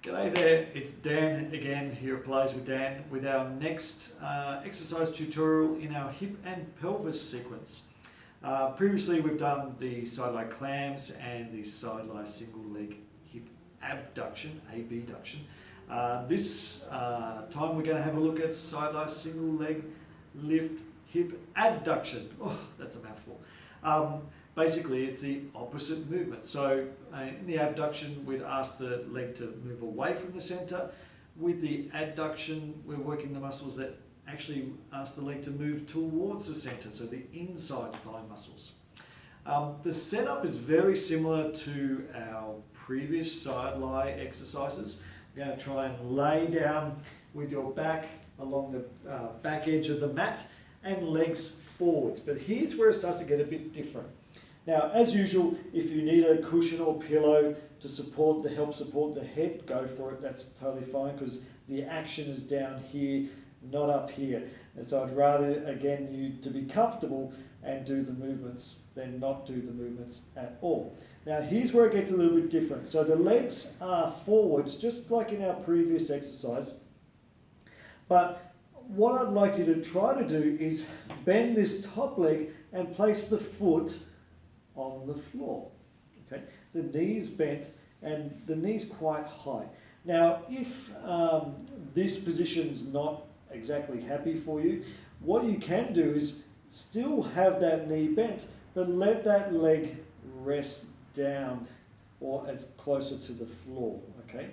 G'day there, it's Dan again here at Pilates with Dan with our next exercise tutorial in our hip and pelvis sequence. Previously we've done the side lie clams and the side lie single leg hip abduction, abduction. This time we're going to have a look at side lie single leg lift hip adduction. Oh, that's a mouthful. Basically, it's the opposite movement. So in the abduction, we'd ask the leg to move away from the center. With the adduction, we're working the muscles that actually ask the leg to move towards the center, so the inside thigh muscles. The setup is very similar to our previous side lie exercises. We're going to try and lay down with your back along the back edge of the mat and legs forwards. But here's where it starts to get a bit different. Now, as usual, if you need a cushion or pillow to help support the head, go for it. That's totally fine because the action is down here, not up here. And so I'd rather, again, you to be comfortable and do the movements than not do the movements at all. Now, here's where it gets a little bit different. So the legs are forwards, just like in our previous exercise. But what I'd like you to try to do is bend this top leg and place the foot on the floor. Okay, the knees bent and the knees quite high. Now, if this position's not exactly happy for you, what you can do is still have that knee bent, but let that leg rest down or as closer to the floor. Okay,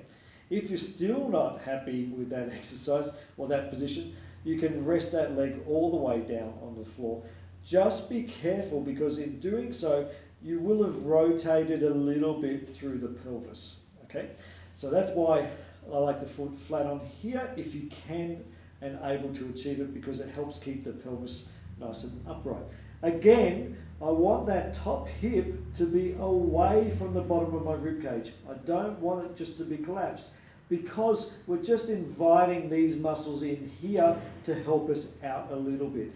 if you're still not happy with that exercise or that position, you can rest that leg all the way down on the floor. Just be careful because in doing so, you will have rotated a little bit through the pelvis. Okay, so that's why I like the foot flat on here if you can and able to achieve it, because it helps keep the pelvis nice and upright. Again, I want that top hip to be away from the bottom of my rib cage. I don't want it just to be collapsed, because we're just inviting these muscles in here to help us out a little bit.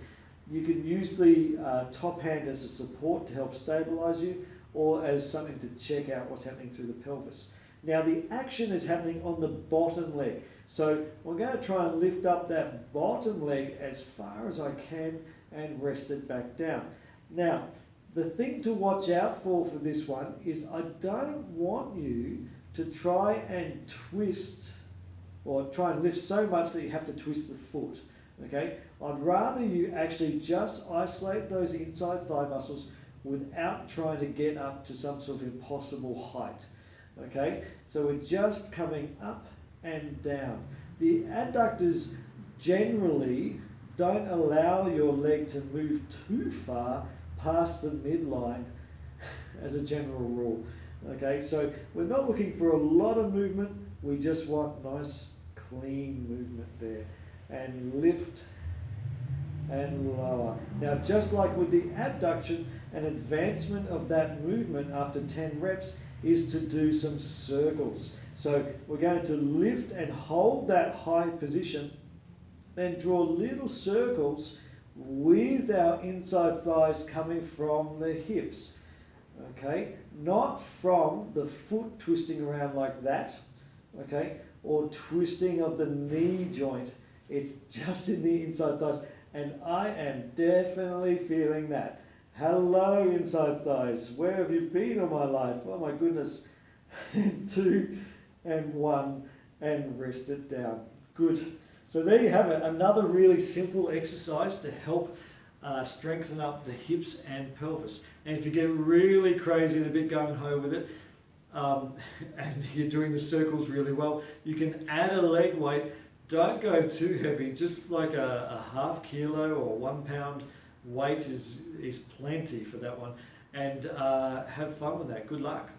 You can use the top hand as a support to help stabilize you, or as something to check out what's happening through the pelvis. Now the action is happening on the bottom leg. So we're going to try and lift up that bottom leg as far as I can and rest it back down. Now, the thing to watch out for this one is I don't want you to try and twist or try and lift so much that you have to twist the foot. Okay, I'd rather you actually just isolate those inside thigh muscles without trying to get up to some sort of impossible height. Okay, so we're just coming up and down. The adductors generally don't allow your leg to move too far past the midline as a general rule. Okay, so we're not looking for a lot of movement, we just want nice clean movement there. And lift and lower. Now, just like with the abduction, an advancement of that movement after 10 reps is to do some circles. So we're going to lift and hold that high position, then draw little circles with our inside thighs coming from the hips. Okay, not from the foot twisting around like that, okay, or twisting of the knee joint. It's just in the inside thighs, and I am definitely feeling that. Hello, inside thighs. Where have you been all my life? Oh my goodness. And 2 and 1 and rest it down. Good. So there you have it. Another really simple exercise to help strengthen up the hips and pelvis. And if you get really crazy and a bit gung-ho with it, and you're doing the circles really well, you can add a leg weight. Don't go too heavy, just like a half kilo or 1 pound weight is plenty for that one. And have fun with that. Good luck.